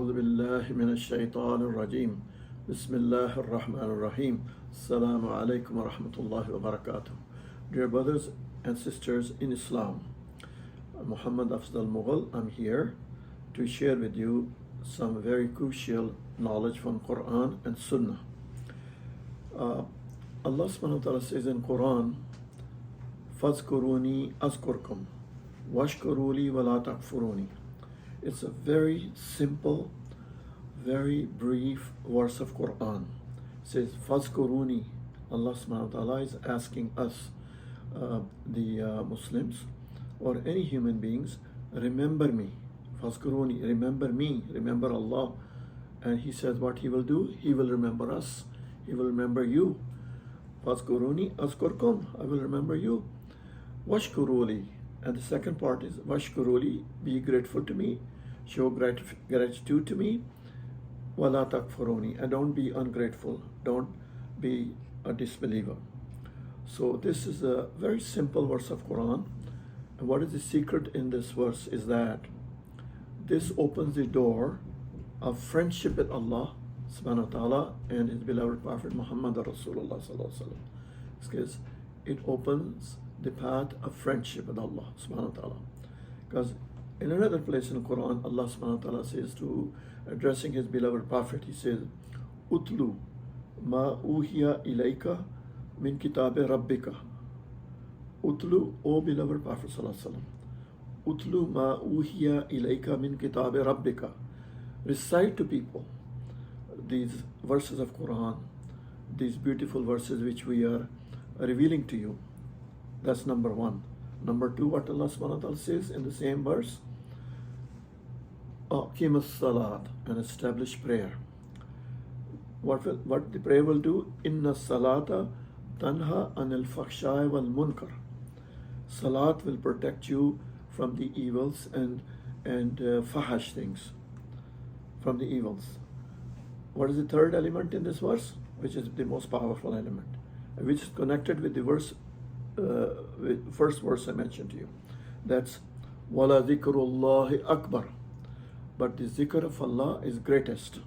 أعوذ بالله من الشيطان الرجيم بسم الله الرحمن الرحيم السلام عليكم ورحمة الله وبركاته. Dear brothers and sisters in Islam, Muhammad Afzal Mughal, I'm here to share with you some very crucial knowledge from Quran and Sunnah. Allah subhanahu wa ta'ala says in Quran, فَاذْكُرُونِي أَذْكُرْكُمْ وَاشْكُرُوا لِي وَلَا تَكْفُرُونِي. It's a very simple, very brief verse of Quran. It says, Fazkuruni. Allah subhanahu wa ta'ala is asking us, the Muslims, or any human beings, remember me. Fazkuruni, remember me, remember Allah. And He says what He will do, He will remember us, He will remember you. Fazkuruni azkurkum, I will remember you. Washkuruli. And the second part is Washkuruli, be grateful to me, show gratitude to me. Wala takfuruni, and don't be ungrateful, don't be a disbeliever. So this is a very simple verse of Quran. And what is the secret in this verse is that this opens the door of friendship with Allah subhanahu wa ta'ala and His beloved Prophet Muhammad Rasulullah sallallahu alaihi wasallam. Because it opens the path of friendship with Allah subhanahu wa ta'ala. Because in another place in the Quran, Allah subhanahu wa ta'ala says to addressing His beloved Prophet, He says, Utlu ma uhiya ilayka min kitabe rabbika. Utlu, O beloved Prophet sallallahu alaihi wasallam. Utlu ma uhiya ilayka min kitabe rabbika. Recite to people these verses of Quran, these beautiful verses which we are revealing to you. That's number one. Number two, what Allah subhanahu wa ta'ala says in the same verse, Aqim as-salat, and establish prayer. What the prayer will do? Inna salata tanha anil fakhshay wal munkar. Salat will protect you from the evils and fahash things, from the evils. What is the third element in this verse? Which is the most powerful element, which is connected with the verse, with first verse I mentioned to you. That's wala dhikrullahi akbar. But the zikr of Allah is greatest.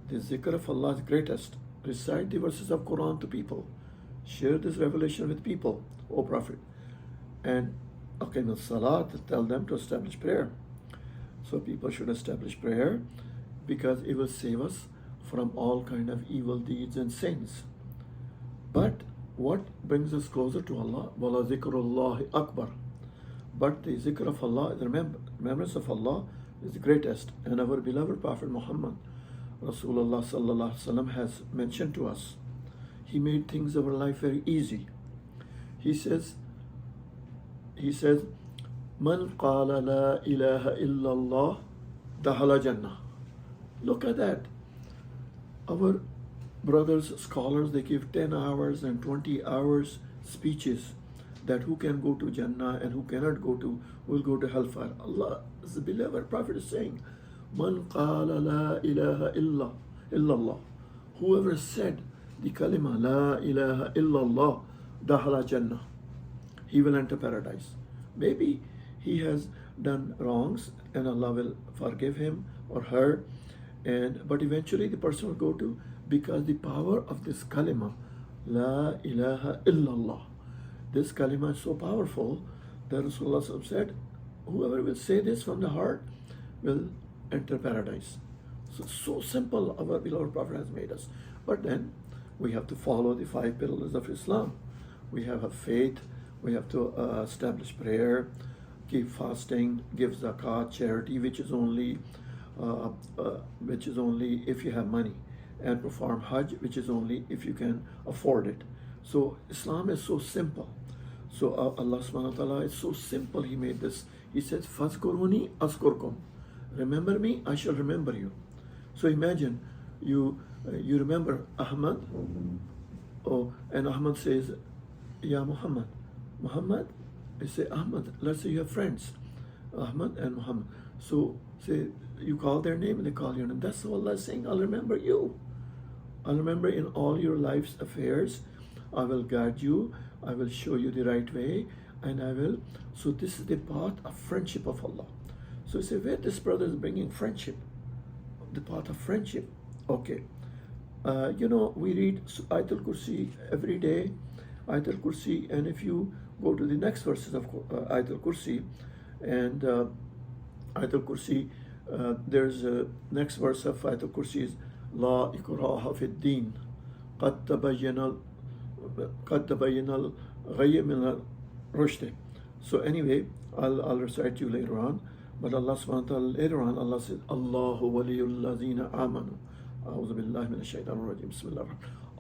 The zikr of Allah is greatest. Recite the verses of Quran to people. Share this revelation with people, O Prophet. And aqim as-salat, tell them to establish prayer. So people should establish prayer because it will save us from all kind of evil deeds and sins. But what brings us closer to Allah? Wala zikrullahi akbar. But the zikr of Allah, the remembrance of Allah is the greatest. And our beloved Prophet Muhammad Rasulullah sallallahu alaihi wasallam has mentioned to us. He made things of our life very easy. He says, Man qala la ilaha illallah dahala jannah. Look at that. Our brothers, scholars, they give 10 hours and 20 hours speeches that who can go to Jannah and who cannot go to, will go to hellfire. Allah, the beloved Prophet is saying, Man qala la ilaha illallah. Whoever said the kalima la ilaha illallah dahala Jannah, he will enter paradise. Maybe he has done wrongs and Allah will forgive him or her, but eventually the person will go to, because the power of this kalima, La ilaha illallah, this kalima is so powerful that Rasulullah said, whoever will say this from the heart will enter paradise. So simple our beloved Prophet has made us. But then we have to follow the 5 pillars of Islam. We have a faith, we have to establish prayer, keep fasting, give zakat, charity, which is only if you have money, and perform Hajj, which is only if you can afford it. So Islam is so simple. So Allah subhanahu wa ta'ala is so simple. He made this. He says, Fazkuruni azkurkum. Remember me, I shall remember you. So imagine you remember Ahmad, and Ahmad says, Ya Muhammad. Muhammad, I say Ahmad. Let's say you have friends, Ahmad and Muhammad. So say you call their name and they call your name. That's what Allah is saying. I'll remember you. I'll remember in all your life's affairs. I will guide you. I will show you the right way. And I will. So this is the path of friendship of Allah. So you say, where this brother is bringing friendship? the path of friendship. Okay. We read Ayatul Kursi every day, Ayatul Kursi, and if you go to the next verses of Ayatul Kursi, and Ayatul Kursi, there's a next verse of Ayatul Kursi is La ikraha fid din, qad tabayyana al-ghayy min al-rushd. So anyway, I'll recite you later on. But Allah subhanahu wa ta'ala later on, Allah says, Allahu waliyul ladhina amanu. A'udhu billahi minash shaitanir rajim. Bismillah.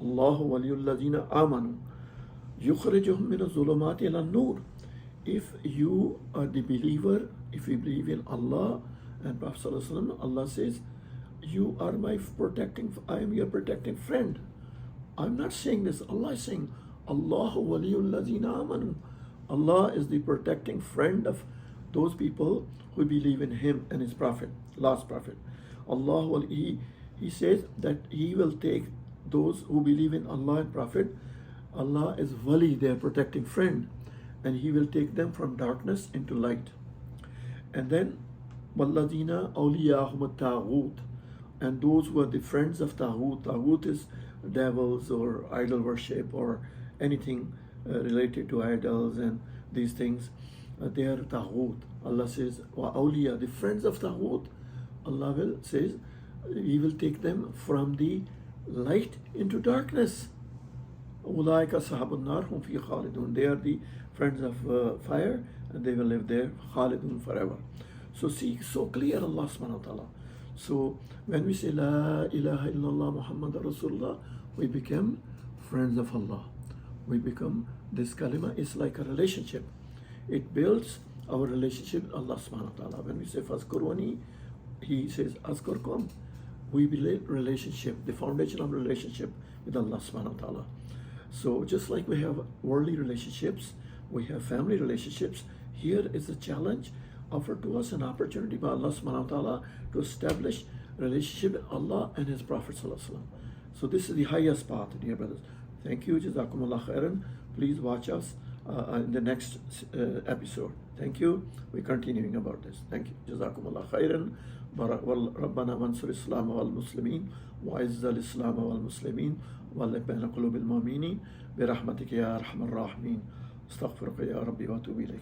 Allahu waliyul ladhina amanu. Yukhrijuhum min az-zulumati ila an-nur. If you are the believer, if you believe in Allah and Prophet sallallahu alaihi wasallam, Allah says, you are I am your protecting friend. I'm not saying this. Allah is saying, Allahu waliyul ladhina amanu. Allah is the protecting friend of those people who believe in Him and His Prophet, last Prophet. Allah, He says that He will take those who believe in Allah and Prophet. Allah is wali, their protecting friend, and He will take them from darkness into light. And then, وَالَّذِينَ أَوْلِيَاهُمُ التَّاغُوتِ, and those who are the friends of Taghut. Taghut is devils or idol worship or anything related to idols and these things. They are Taghut. Allah says, wa awliya, the friends of Taghut, Allah says, He will take them from the light into darkness. Ulaika sahabun nar hum fi khalidun. They are the friends of fire, and they will live there, khalidun, forever. So see, so clear Allah subhanahu wa ta'ala. So when we say La ilaha illallah Muhammad Rasulullah, we become friends of Allah. We become, this kalima is like a relationship. It builds our relationship with Allah subhanahu wa ta'ala. When we say Fazkuruni, He says Azkurkum. We build relationship, the foundation of relationship with Allah subhanahu wa ta'ala. So just like we have worldly relationships, we have family relationships, here is a challenge offered to us, an opportunity by Allah subhanahu wa ta'ala to establish relationship with Allah and His Prophet sallallahu alaihi wasallam. So this is the highest path, dear brothers. Thank you. Jazakumullah khairan. Please watch us in the next episode. Thank you. We're continuing about this. Thank you. Jazakumullah khairan. ربنا وانصر الإسلام والمسلمين وعز الإسلام والمسلمين وألف بين قلوب المؤمنين برحمتك يا أرحم الراحمين. استغفرك يا ربي وأتوب إليك.